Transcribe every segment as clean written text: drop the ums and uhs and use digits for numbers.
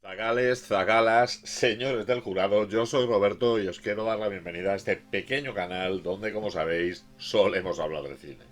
Zagales, zagalas, señores del jurado, yo soy Roberto y os quiero dar la bienvenida a este pequeño canal donde, como sabéis, solemos hablar de cine.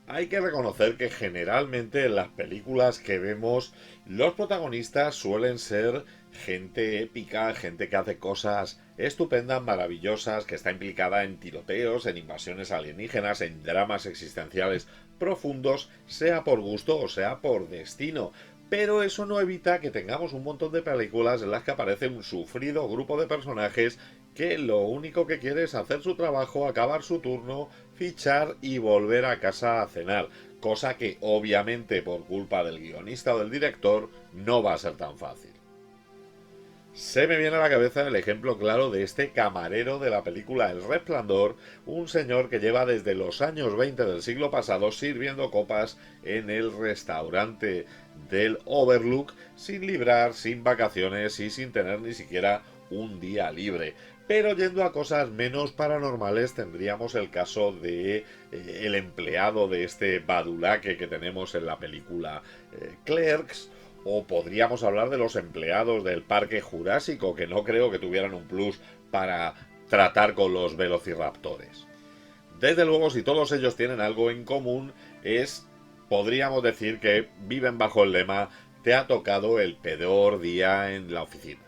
Hay que reconocer que generalmente en las películas que vemos los protagonistas suelen ser gente épica, gente que hace cosas estupendas, maravillosas, que está implicada en tiroteos, en invasiones alienígenas, en dramas existenciales profundos, sea por gusto o sea por destino. Pero eso no evita que tengamos un montón de películas en las que aparece un sufrido grupo de personajes que lo único que quiere es hacer su trabajo, acabar su turno, fichar y volver a casa a cenar. Cosa que obviamente por culpa del guionista o del director no va a ser tan fácil. Se me viene a la cabeza el ejemplo claro de este camarero de la película El Resplandor, un señor que lleva desde los años 20 del siglo pasado sirviendo copas en el restaurante del Overlook sin librar, sin vacaciones y sin tener ni siquiera un día libre. Pero yendo a cosas menos paranormales tendríamos el caso de el empleado de este badulaque que tenemos en la película Clerks, o podríamos hablar de los empleados del Parque Jurásico, que no creo que tuvieran un plus para tratar con los velociraptores. Desde luego, si todos ellos tienen algo en común, podríamos decir que viven bajo el lema "te ha tocado el peor día en la oficina".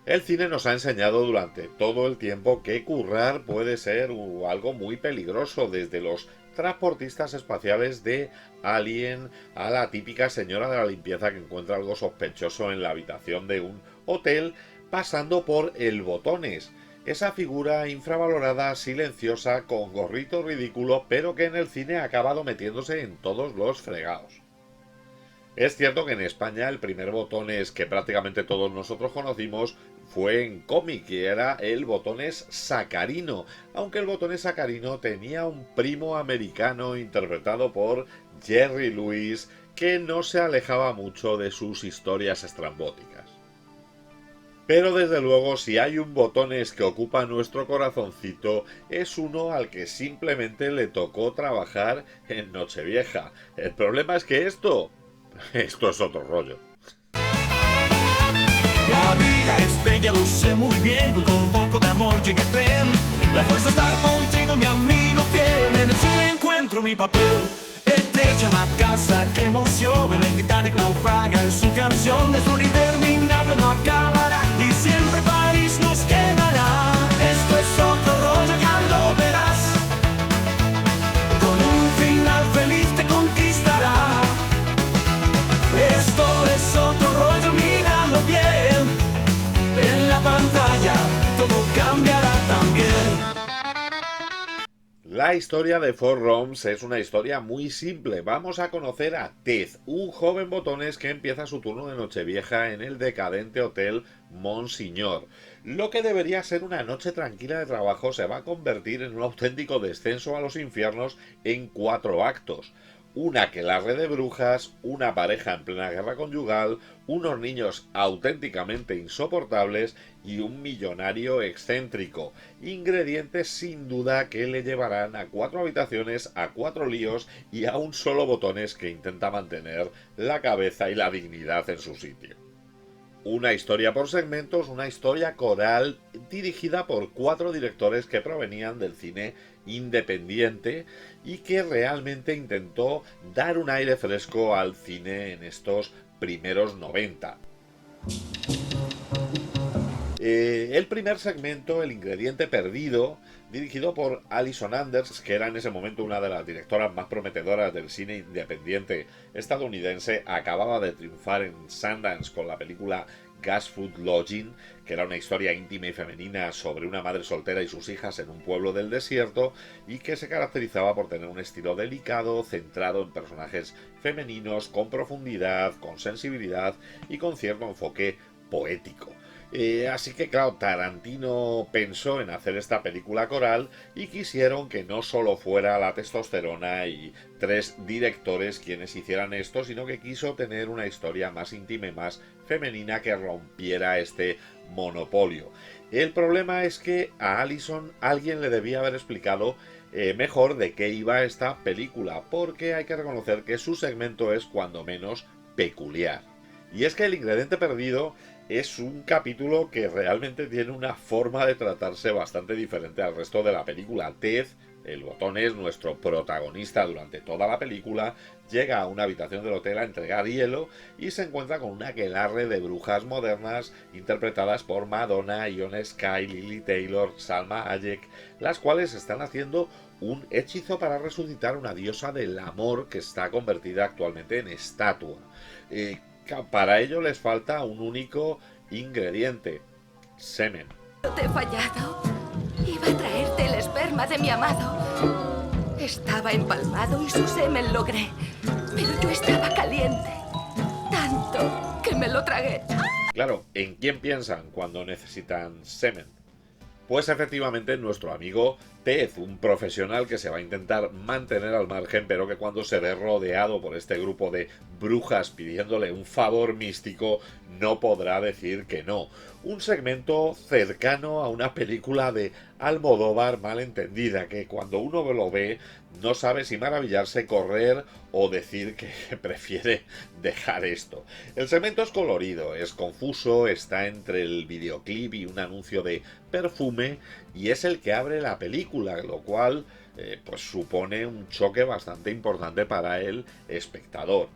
El cine nos ha enseñado durante todo el tiempo que currar puede ser algo muy peligroso, desde los transportistas espaciales de Alien a la típica señora de la limpieza que encuentra algo sospechoso en la habitación de un hotel, pasando por el Botones, esa figura infravalorada, silenciosa, con gorrito ridículo, pero que en el cine ha acabado metiéndose en todos los fregados. Es cierto que en España el primer Botones que prácticamente todos nosotros conocimos fue en cómic y era el Botones Sacarino, aunque el Botones Sacarino tenía un primo americano interpretado por Jerry Lewis que no se alejaba mucho de sus historias estrambóticas. Pero desde luego, si hay un Botones que ocupa nuestro corazoncito, es uno al que simplemente le tocó trabajar en Nochevieja. El problema es que esto es otro rollo. La vida es bella, lo sé muy bien, con un poco de amor llegué bien. La fuerza está contigo, mi amigo fiel. En el cine encuentro mi papel. Estrecha la casa, qué emoción. El Titanic naufraga en su canción. Es un interminable, no acabará. Y siempre París nos quedará. Esto es otro rollo, ya lo verás. Con un final feliz te conquistará. Esto es otro rollo, míralo bien. En la pantalla todo cambiará también. La historia de Four Rooms es una historia muy simple. Vamos a conocer a Ted, un joven Botones que empieza su turno de Nochevieja en el decadente hotel Monsignor. Lo que debería ser una noche tranquila de trabajo se va a convertir en un auténtico descenso a los infiernos en 4 actos. Un aquelarre de brujas, una pareja en plena guerra conyugal, unos niños auténticamente insoportables y un millonario excéntrico. Ingredientes sin duda que le llevarán a 4 habitaciones, a 4 líos y a un solo Botones que intenta mantener la cabeza y la dignidad en su sitio. Una historia por segmentos, una historia coral dirigida por 4 directores que provenían del cine independiente y que realmente intentó dar un aire fresco al cine en estos primeros 90. El primer segmento, El ingrediente perdido, dirigido por Alison Anders, que era en ese momento una de las directoras más prometedoras del cine independiente estadounidense, acababa de triunfar en Sundance con la película Gas Food Lodging, que era una historia íntima y femenina sobre una madre soltera y sus hijas en un pueblo del desierto, y que se caracterizaba por tener un estilo delicado, centrado en personajes femeninos, con profundidad, con sensibilidad y con cierto enfoque poético. Así que claro, Tarantino pensó en hacer esta película coral y quisieron que no solo fuera la testosterona y 3 directores quienes hicieran esto, sino que quiso tener una historia más íntima y más femenina que rompiera este monopolio. El problema es que a Alison alguien le debía haber explicado mejor de qué iba esta película, porque hay que reconocer que su segmento es cuando menos peculiar. Y es que El ingrediente perdido es un capítulo que realmente tiene una forma de tratarse bastante diferente al resto de la película. Ted, el botón, es nuestro protagonista durante toda la película, llega a una habitación del hotel a entregar hielo y se encuentra con una aquelarre de brujas modernas interpretadas por Madonna, Ione Skye, Lily Taylor, Salma Hayek, las cuales están haciendo un hechizo para resucitar una diosa del amor que está convertida actualmente en estatua. Para ello les falta un único ingrediente: semen. Te he fallado. Iba a traerte el esperma de mi amado. Estaba empalmado y su semen logré. Pero yo estaba caliente. Tanto que me lo tragué. Claro, ¿en quién piensan cuando necesitan semen? Pues efectivamente nuestro amigo Ted, un profesional que se va a intentar mantener al margen, pero que cuando se ve rodeado por este grupo de brujas pidiéndole un favor místico, no podrá decir que no. Un segmento cercano a una película de Almodóvar mal entendida, que cuando uno lo ve no sabe si maravillarse, correr o decir que prefiere dejar esto. El segmento es colorido, es confuso, está entre el videoclip y un anuncio de perfume y es el que abre la película, lo cual pues supone un choque bastante importante para el espectador.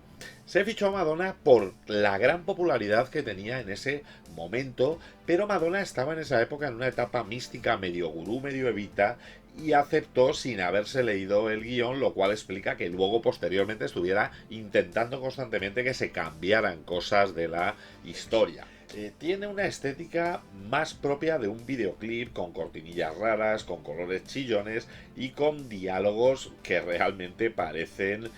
Se fichó a Madonna por la gran popularidad que tenía en ese momento, pero Madonna estaba en esa época en una etapa mística medio gurú, medio evita, y aceptó sin haberse leído el guión, lo cual explica que luego posteriormente estuviera intentando constantemente que se cambiaran cosas de la historia. Tiene una estética más propia de un videoclip, con cortinillas raras, con colores chillones y con diálogos que realmente parecen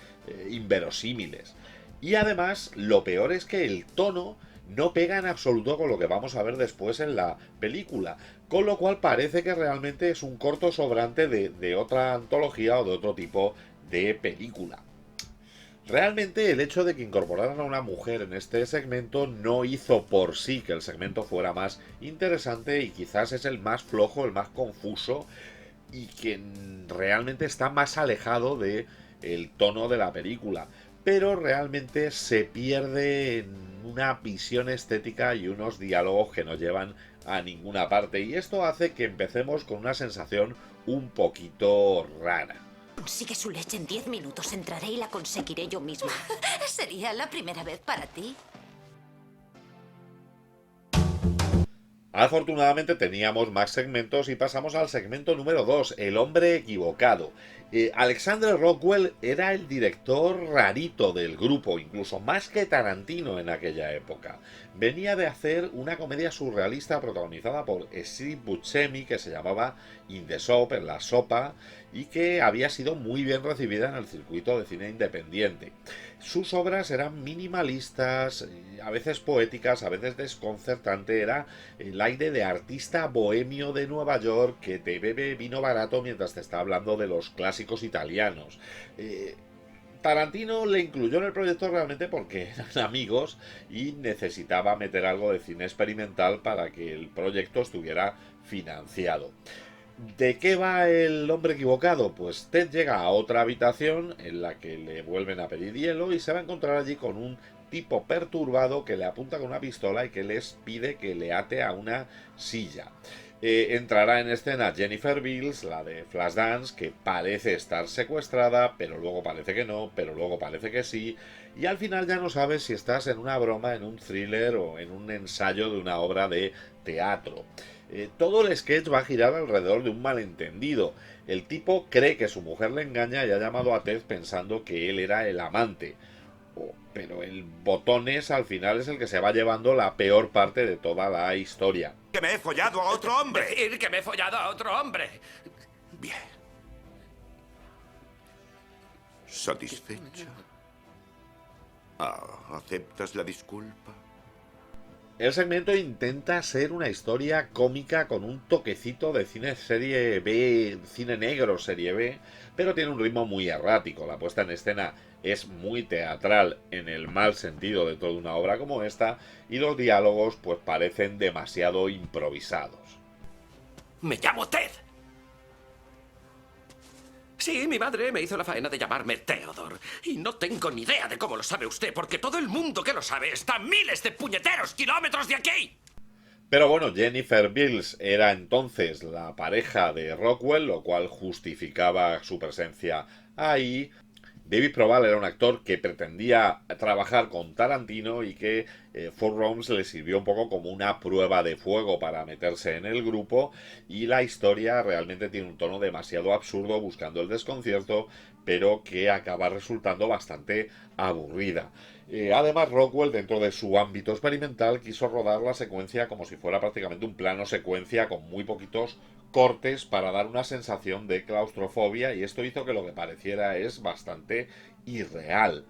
inverosímiles. Y además, lo peor es que el tono no pega en absoluto con lo que vamos a ver después en la película, con lo cual parece que realmente es un corto sobrante de otra antología o de otro tipo de película. Realmente el hecho de que incorporaran a una mujer en este segmento no hizo por sí que el segmento fuera más interesante y quizás es el más flojo, el más confuso y que realmente está más alejado de el tono de la película, pero realmente se pierde en una visión estética y unos diálogos que no llevan a ninguna parte, y esto hace que empecemos con una sensación un poquito rara. Consigue su leche en 10 minutos. Entraré y la conseguiré yo misma. ¿Sería la primera vez para ti? Afortunadamente teníamos más segmentos y pasamos al segmento número 2, El hombre equivocado. Alexander Rockwell era el director rarito del grupo, incluso más que Tarantino en aquella época. Venía de hacer una comedia surrealista protagonizada por Steve Buscemi que se llamaba In the Soup, en la sopa, y que había sido muy bien recibida en el circuito de cine independiente. Sus obras eran minimalistas, a veces poéticas, a veces desconcertante. Era el aire de artista bohemio de Nueva York que te bebe vino barato mientras te está hablando de los clásicos italianos. Tarantino le incluyó en el proyecto realmente porque eran amigos y necesitaba meter algo de cine experimental para que el proyecto estuviera financiado. ¿De qué va el hombre equivocado? Pues Ted llega a otra habitación en la que le vuelven a pedir hielo y se va a encontrar allí con un tipo perturbado que le apunta con una pistola y que les pide que le ate a una silla. Entrará en escena Jennifer Beals, la de Flashdance, que parece estar secuestrada, pero luego parece que no, pero luego parece que sí, y al final ya no sabes si estás en una broma, en un thriller o en un ensayo de una obra de teatro. Todo el sketch va a girar alrededor de un malentendido. El tipo cree que su mujer le engaña y ha llamado a Ted pensando que él era el amante. Pero el botones al final es el que se va llevando la peor parte de toda la historia. ¡Que me he follado a otro hombre! Decir que me he follado a otro hombre. Bien. ¿Satisfecho? ¿Aceptas la disculpa? El segmento intenta ser una historia cómica con un toquecito de cine serie B, cine negro serie B, pero tiene un ritmo muy errático. La puesta en escena es muy teatral en el mal sentido de toda una obra como esta, y los diálogos pues parecen demasiado improvisados. Me llamo Ted. Sí, mi madre me hizo la faena de llamarme Theodore. Y no tengo ni idea de cómo lo sabe usted, porque todo el mundo que lo sabe está a miles de puñeteros kilómetros de aquí. Pero bueno, Jennifer Beals era entonces la pareja de Rockwell, lo cual justificaba su presencia ahí. David Proval era un actor que pretendía trabajar con Tarantino y que Four Rooms le sirvió un poco como una prueba de fuego para meterse en el grupo, y la historia realmente tiene un tono demasiado absurdo buscando el desconcierto, pero que acaba resultando bastante aburrida. Además, Rockwell, dentro de su ámbito experimental, quiso rodar la secuencia como si fuera prácticamente un plano secuencia con muy poquitos cortes para dar una sensación de claustrofobia, y esto hizo que lo que pareciera es bastante irreal.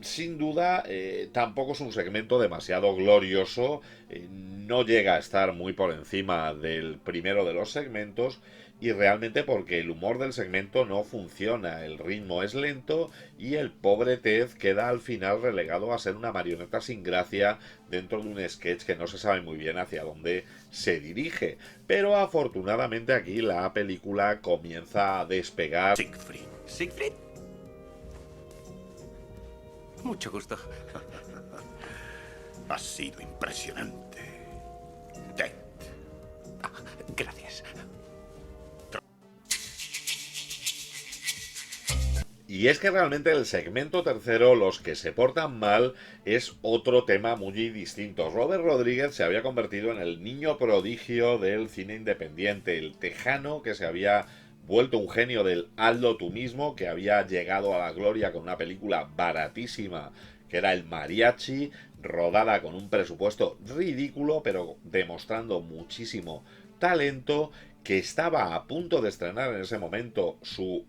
Sin duda, tampoco es un segmento demasiado glorioso, no llega a estar muy por encima del primero de los segmentos, y realmente porque el humor del segmento no funciona, el ritmo es lento y el pobre Ted queda al final relegado a ser una marioneta sin gracia dentro de un sketch que no se sabe muy bien hacia dónde se dirige. Pero afortunadamente aquí la película comienza a despegar. Siegfried. ¿Siegfried? Mucho gusto. Ha sido impresionante. Ted. Gracias. Y es que realmente el segmento tercero, Los que se portan mal, es otro tema muy distinto. Robert Rodríguez se había convertido en el niño prodigio del cine independiente, el tejano que se había vuelto un genio del hazlo tú mismo, que había llegado a la gloria con una película baratísima que era El Mariachi, rodada con un presupuesto ridículo, pero demostrando muchísimo talento, que estaba a punto de estrenar en ese momento su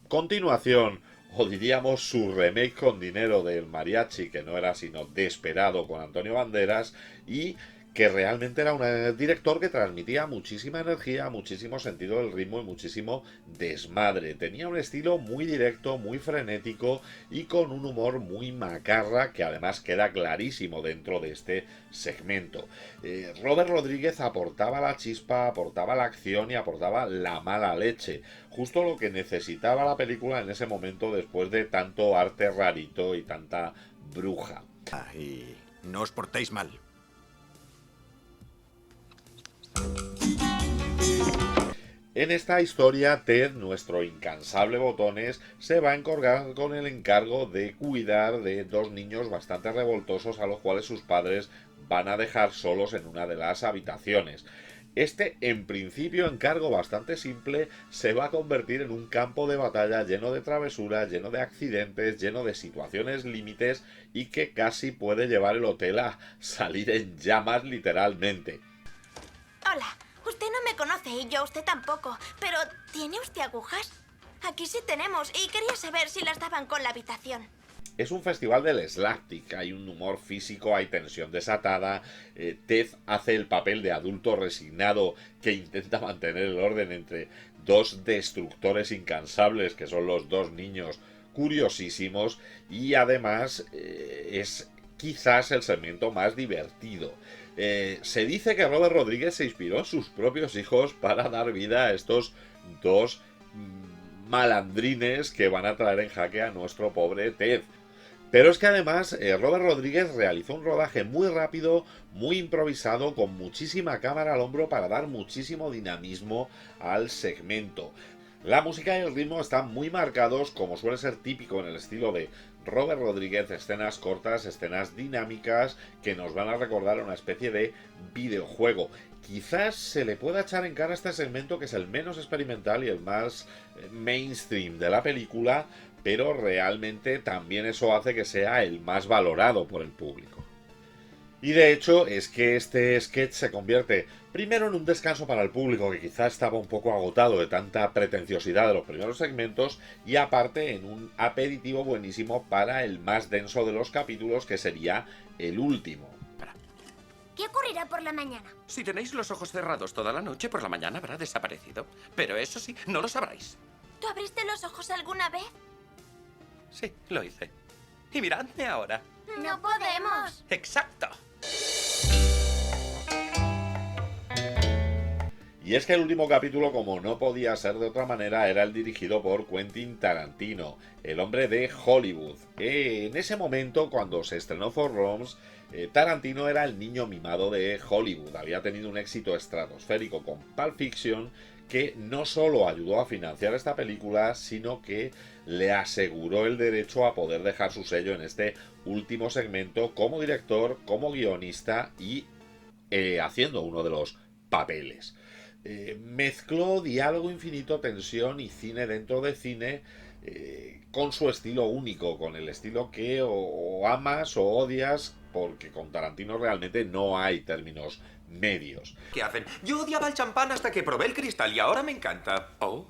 continuación, o diríamos su remake con dinero del Mariachi, que no era sino Desperado con Antonio Banderas, y que realmente era un director que transmitía muchísima energía, muchísimo sentido del ritmo y muchísimo desmadre. Tenía un estilo muy directo, muy frenético y con un humor muy macarra, que además queda clarísimo dentro de este segmento. Robert Rodríguez aportaba la chispa, aportaba la acción y aportaba la mala leche. Justo lo que necesitaba la película en ese momento después de tanto arte rarito y tanta bruja. Y no os portéis mal. En esta historia, Ted, nuestro incansable botones, se va a encargar con el encargo de cuidar de dos niños bastante revoltosos a los cuales sus padres van a dejar solos en una de las habitaciones. Este, en principio, encargo bastante simple, se va a convertir en un campo de batalla lleno de travesuras, lleno de accidentes, lleno de situaciones límites, y que casi puede llevar el hotel a salir en llamas literalmente. Hola, usted no me conoce y yo a usted tampoco, pero ¿tiene usted agujas? Aquí sí tenemos y quería saber si las daban con la habitación. Es un festival del slapstick, hay un humor físico, hay tensión desatada. Ted hace el papel de adulto resignado que intenta mantener el orden entre dos destructores incansables que son los dos niños curiosísimos, y además es quizás el segmento más divertido. Se dice que Robert Rodríguez se inspiró en sus propios hijos para dar vida a estos dos malandrines que van a traer en jaque a nuestro pobre Ted. Pero es que además Robert Rodríguez realizó un rodaje muy rápido, muy improvisado, con muchísima cámara al hombro para dar muchísimo dinamismo al segmento. La música y el ritmo están muy marcados, como suele ser típico en el estilo de Robert Rodríguez, escenas cortas, escenas dinámicas que nos van a recordar una especie de videojuego. Quizás se le pueda echar en cara a este segmento, que es el menos experimental y el más mainstream de la película, pero realmente también eso hace que sea el más valorado por el público. Y de hecho es que este sketch se convierte primero en un descanso para el público, que quizá estaba un poco agotado de tanta pretenciosidad de los primeros segmentos, y aparte en un aperitivo buenísimo para el más denso de los capítulos, que sería el último. ¿Qué ocurrirá por la mañana? Si tenéis los ojos cerrados toda la noche, por la mañana habrá desaparecido. Pero eso sí, no lo sabréis. ¿Tú abriste los ojos alguna vez? Sí, lo hice. Y miradme ahora. No podemos. ¡Exacto! Y es que el último capítulo, como no podía ser de otra manera, era el dirigido por Quentin Tarantino, el hombre de Hollywood. En ese momento, cuando se estrenó Four Rooms, Tarantino era el niño mimado de Hollywood. Había tenido un éxito estratosférico con Pulp Fiction, que no solo ayudó a financiar esta película, sino que le aseguró el derecho a poder dejar su sello en este último segmento como director, como guionista y haciendo uno de los papeles. Mezcló diálogo infinito, tensión y cine dentro de cine, con su estilo único, con el estilo que o amas o odias, porque con Tarantino realmente no hay términos medios. ¿Qué hacen? Yo odiaba el champán hasta que probé el cristal y ahora me encanta. Oh,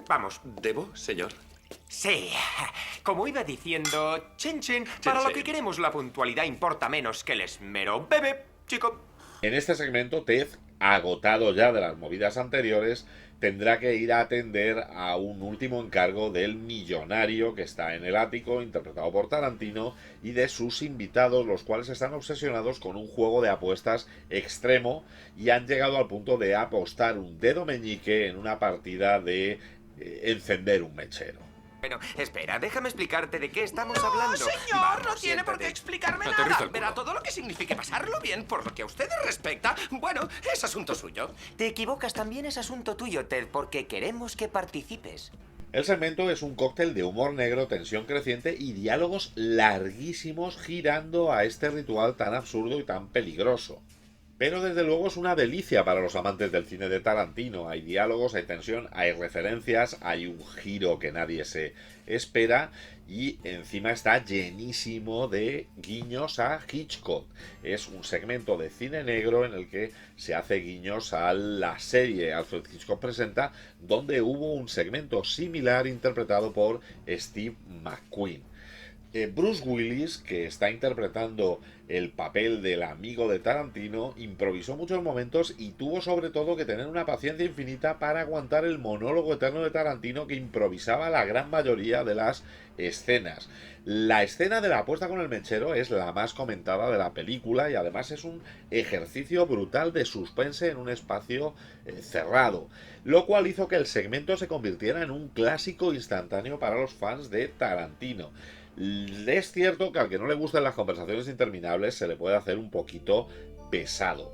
Vamos. ¿debo, señor? Sí, como iba diciendo, chin chin, para lo chin. que queremos la puntualidad importa menos que el esmero. Bebe, chico. En este segmento, Ted, agotado ya de las movidas anteriores, tendrá que ir a atender a un último encargo del millonario que está en el ático, interpretado por Tarantino, y de sus invitados, los cuales están obsesionados con un juego de apuestas extremo y han llegado al punto de apostar un dedo meñique en una partida de encender un mechero. Bueno, espera, déjame explicarte de qué estamos hablando. Señor, Vamos, no tiene por qué siéntate. explicarme Aterriza nada. el culo. Verá, todo lo que signifique pasarlo bien por lo que a ustedes respecta, bueno, es asunto suyo. Te equivocas, también es asunto tuyo, Ted, porque queremos que participes. El segmento es un cóctel de humor negro, tensión creciente y diálogos larguísimos girando a este ritual tan absurdo y tan peligroso. Pero desde luego es una delicia para los amantes del cine de Tarantino. Hay diálogos, hay tensión, hay referencias, hay un giro que nadie se espera y encima está llenísimo de guiños a Hitchcock. Es un segmento de cine negro en el que se hace guiños a la serie Alfred Hitchcock Presenta, donde hubo un segmento similar interpretado por Steve McQueen. Bruce Willis, que está interpretando el papel del amigo de Tarantino, improvisó muchos momentos y tuvo sobre todo que tener una paciencia infinita para aguantar el monólogo eterno de Tarantino, que improvisaba la gran mayoría de las escenas. La escena de la apuesta con el mechero es la más comentada de la película y además es un ejercicio brutal de suspense en un espacio cerrado, lo cual hizo que el segmento se convirtiera en un clásico instantáneo para los fans de Tarantino. Es cierto que al que no le gustan las conversaciones interminables se le puede hacer un poquito pesado.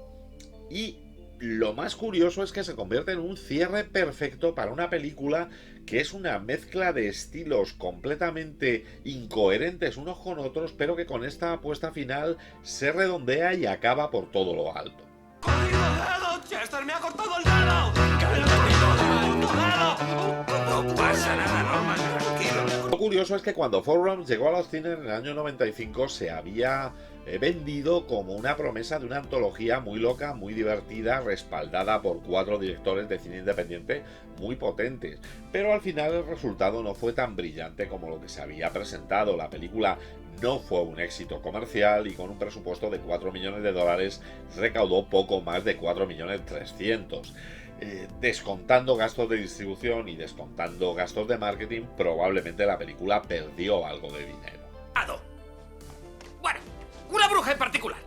Y lo más curioso es que se convierte en un cierre perfecto para una película que es una mezcla de estilos completamente incoherentes unos con otros, pero que con esta apuesta final se redondea y acaba por todo lo alto. ¡Código dedo! ¡Chester me ha cortado el dedo! ¡Que tu dedo! No pasa nada, Norman, tranquilo. Lo curioso es que cuando Four Rooms llegó a los cines en el año 95 se había vendido como una promesa de una antología muy loca, muy divertida, respaldada por 4 directores de cine independiente muy potentes. Pero al final el resultado no fue tan brillante como lo que se había presentado. La película no fue un éxito comercial y con un presupuesto de $4 millones recaudó poco más de 4.300.000. Descontando gastos de distribución y descontando gastos de marketing, probablemente la película perdió algo de dinero. Bueno, una bruja en particular.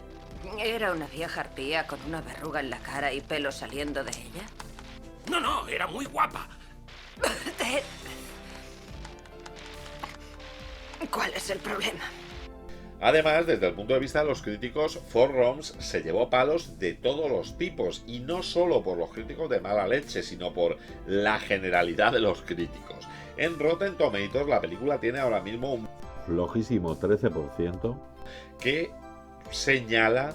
¿Era una vieja arpía con una verruga en la cara y pelo saliendo de ella? No, era muy guapa. ¿Cuál es el problema? Además, desde el punto de vista de los críticos, Four Rooms se llevó palos de todos los tipos, y no solo por los críticos de mala leche, sino por la generalidad de los críticos. En Rotten Tomatoes la película tiene ahora mismo un flojísimo 13%, que señala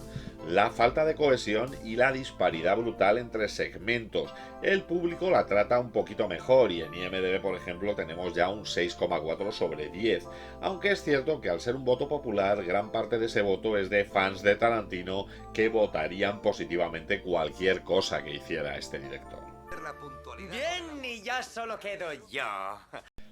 la falta de cohesión y la disparidad brutal entre segmentos. El público la trata un poquito mejor y en IMDb, por ejemplo, tenemos ya un 6,4 sobre 10. Aunque es cierto que al ser un voto popular, gran parte de ese voto es de fans de Tarantino que votarían positivamente cualquier cosa que hiciera este director. Bien, y ya solo quedo yo.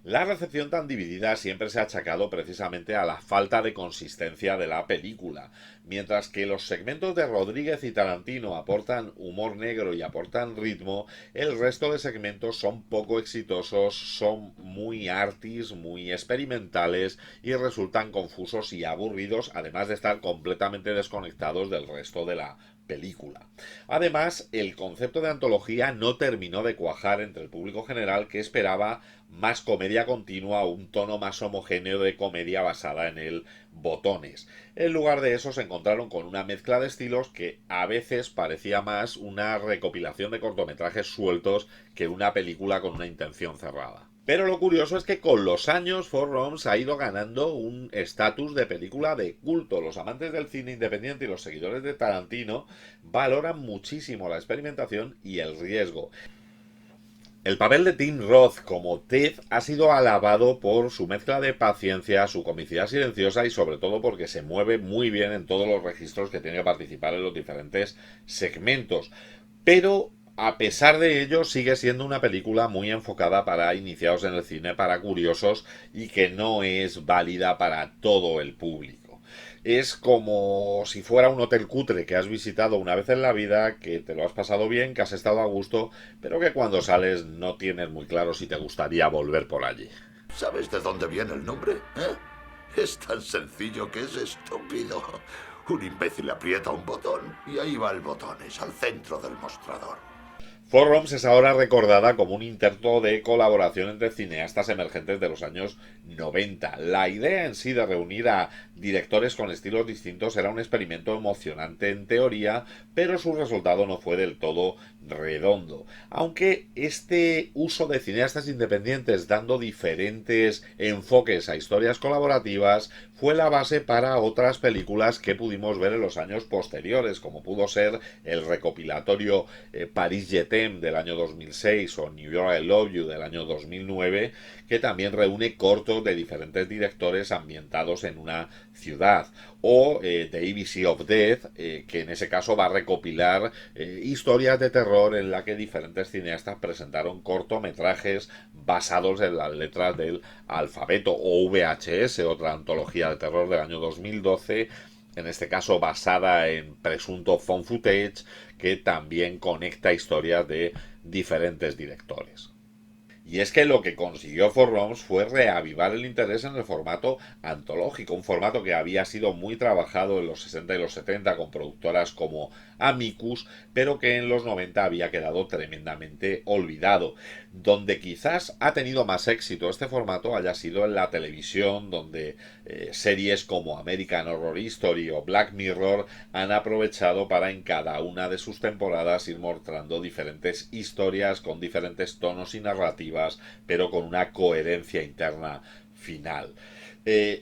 La recepción tan dividida siempre se ha achacado precisamente a la falta de consistencia de la película. Mientras que los segmentos de Rodríguez y Tarantino aportan humor negro y aportan ritmo, el resto de segmentos son poco exitosos, son muy artis, muy experimentales y resultan confusos y aburridos, además de estar completamente desconectados del resto de la película. Además, el concepto de antología no terminó de cuajar entre el público general, que esperaba más comedia continua, un tono más homogéneo de comedia basada en el botones. En lugar de eso se encontraron con una mezcla de estilos que a veces parecía más una recopilación de cortometrajes sueltos que una película con una intención cerrada. Pero lo curioso es que con los años Four Rooms ha ido ganando un estatus de película de culto. Los amantes del cine independiente y los seguidores de Tarantino valoran muchísimo la experimentación y el riesgo. El papel de Tim Roth como Ted ha sido alabado por su mezcla de paciencia, su comicidad silenciosa y sobre todo porque se mueve muy bien en todos los registros que tiene que participar en los diferentes segmentos. Pero a pesar de ello, sigue siendo una película muy enfocada para iniciados en el cine, para curiosos, y que no es válida para todo el público. Es como si fuera un hotel cutre que has visitado una vez en la vida, que te lo has pasado bien, que has estado a gusto, pero que cuando sales no tienes muy claro si te gustaría volver por allí. ¿Sabes de dónde viene el nombre? Es tan sencillo que es estúpido. Un imbécil aprieta un botón y ahí va el botones, al centro del mostrador. Four Rooms es ahora recordada como un intento de colaboración entre cineastas emergentes de los años 90. La idea en sí de reunir a directores con estilos distintos era un experimento emocionante en teoría, pero su resultado no fue del todo redondo. Aunque este uso de cineastas independientes dando diferentes enfoques a historias colaborativas fue la base para otras películas que pudimos ver en los años posteriores, como pudo ser el recopilatorio Paris Je t'aime del año 2006 o New York I Love You del año 2009, que también reúne cortos de diferentes directores ambientados en una ciudad, o The ABC of Death, que en ese caso va a recopilar historias de terror en la que diferentes cineastas presentaron cortometrajes basados en las letras del alfabeto, o VHS, otra antología de terror del año 2012, en este caso basada en presunto found footage, que también conecta historias de diferentes directores. Y es que lo que consiguió Four Rooms fue reavivar el interés en el formato antológico, un formato que había sido muy trabajado en los 60 y los 70 con productoras como Amicus, pero que en los 90 había quedado tremendamente olvidado. Donde quizás ha tenido más éxito este formato haya sido en la televisión, donde series como American Horror Story o Black Mirror han aprovechado para en cada una de sus temporadas ir mostrando diferentes historias con diferentes tonos y narrativas, pero con una coherencia interna final.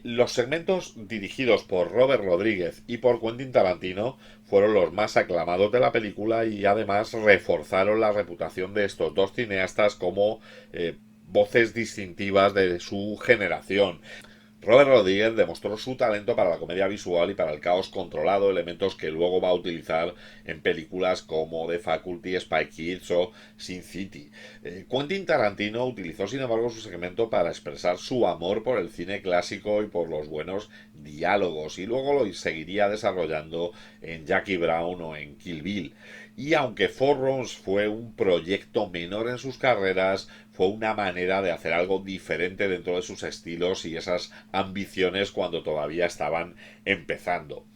Los segmentos dirigidos por Robert Rodríguez y por Quentin Tarantino fueron los más aclamados de la película y además reforzaron la reputación de estos dos cineastas como voces distintivas de su generación. Robert Rodríguez demostró su talento para la comedia visual y para el caos controlado, elementos que luego va a utilizar en películas como The Faculty, Spy Kids o Sin City. Quentin Tarantino utilizó sin embargo su segmento para expresar su amor por el cine clásico y por los buenos diálogos, y luego lo seguiría desarrollando en Jackie Brown o en Kill Bill. Y aunque Four Rooms fue un proyecto menor en sus carreras, fue una manera de hacer algo diferente dentro de sus estilos y esas ambiciones cuando todavía estaban empezando.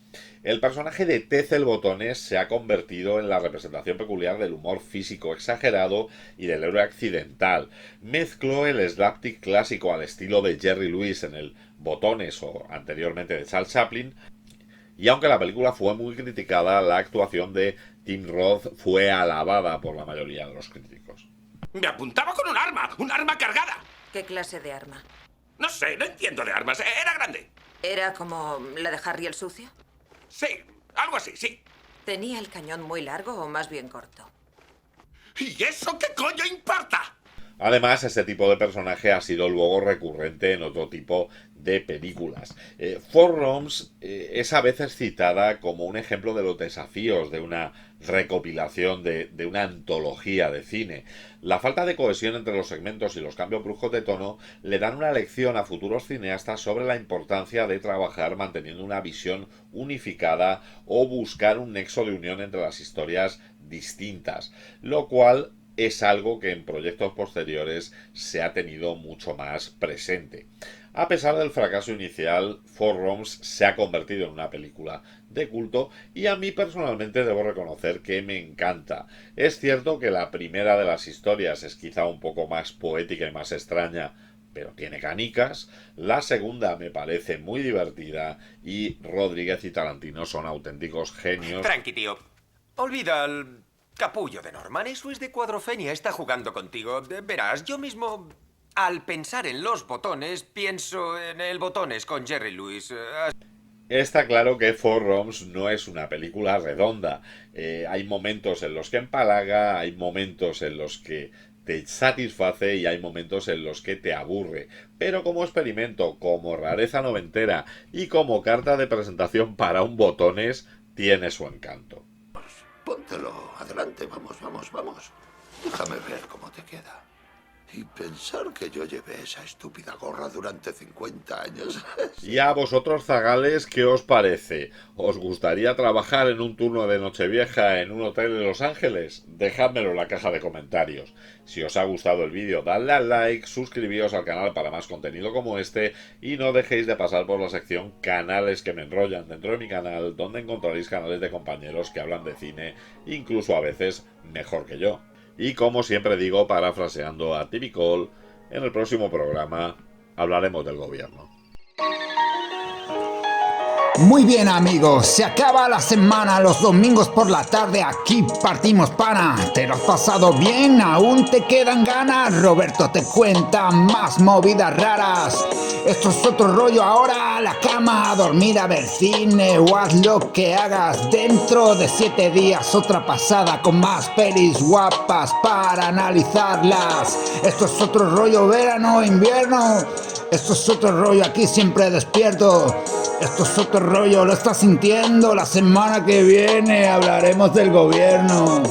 El personaje de Ted el Botones se ha convertido en la representación peculiar del humor físico exagerado y del héroe accidental. Mezcló el slapstick clásico al estilo de Jerry Lewis en el Botones o anteriormente de Charles Chaplin. Y aunque la película fue muy criticada, la actuación de Tim Roth fue alabada por la mayoría de los críticos. Me apuntaba con un arma cargada. ¿Qué clase de arma? No sé, no entiendo de armas. Era grande. ¿Era como la de Harry el Sucio? Sí, algo así, sí. ¿Tenía el cañón muy largo o más bien corto? ¿Y eso qué coño importa? Además, este tipo de personaje ha sido luego recurrente en otro tipo de películas. Four Rooms es a veces citada como un ejemplo de los desafíos de una recopilación, de una antología de cine. La falta de cohesión entre los segmentos y los cambios bruscos de tono le dan una lección a futuros cineastas sobre la importancia de trabajar manteniendo una visión unificada o buscar un nexo de unión entre las historias distintas, lo cual es algo que en proyectos posteriores se ha tenido mucho más presente. A pesar del fracaso inicial, Four Rooms se ha convertido en una película de culto y a mí personalmente debo reconocer que me encanta. Es cierto que la primera de las historias es quizá un poco más poética y más extraña, pero tiene canicas. La segunda me parece muy divertida y Rodríguez y Tarantino son auténticos genios. Tranqui, tío. Olvida el capullo de Norman. Eso es de Cuadrofenia. Está jugando contigo. Verás, yo mismo, al pensar en los botones, pienso en el Botones con Jerry Lewis. Está claro que Four Rooms no es una película redonda. Hay momentos en los que empalaga, hay momentos en los que te satisface y hay momentos en los que te aburre. Pero como experimento, como rareza noventera y como carta de presentación para un Botones, tiene su encanto. Póntelo, adelante, vamos. Déjame ver cómo te queda. Y pensar que yo llevé esa estúpida gorra durante 50 años. ¿Y a vosotros, zagales, qué os parece? ¿Os gustaría trabajar en un turno de Nochevieja en un hotel de Los Ángeles? Dejádmelo en la caja de comentarios. Si os ha gustado el vídeo, dadle al like, suscribíos al canal para más contenido como este y no dejéis de pasar por la sección Canales que me enrollan dentro de mi canal, donde encontraréis canales de compañeros que hablan de cine, incluso a veces mejor que yo. Y como siempre digo, parafraseando a TV Cole, en el próximo programa hablaremos del gobierno. Muy bien, amigos, se acaba la semana, los domingos por la tarde aquí partimos pana. ¿Te lo has pasado bien? ¿Aún te quedan ganas? Roberto te cuenta más movidas raras. Esto es otro rollo, ahora a la cama, a dormir, a ver cine o haz lo que hagas. Dentro de 7 días otra pasada con más pelis guapas para analizarlas. Esto es otro rollo, verano, invierno. Esto es otro rollo, aquí siempre despierto. Esto es otro rollo, lo estás sintiendo. La semana que viene hablaremos del gobierno.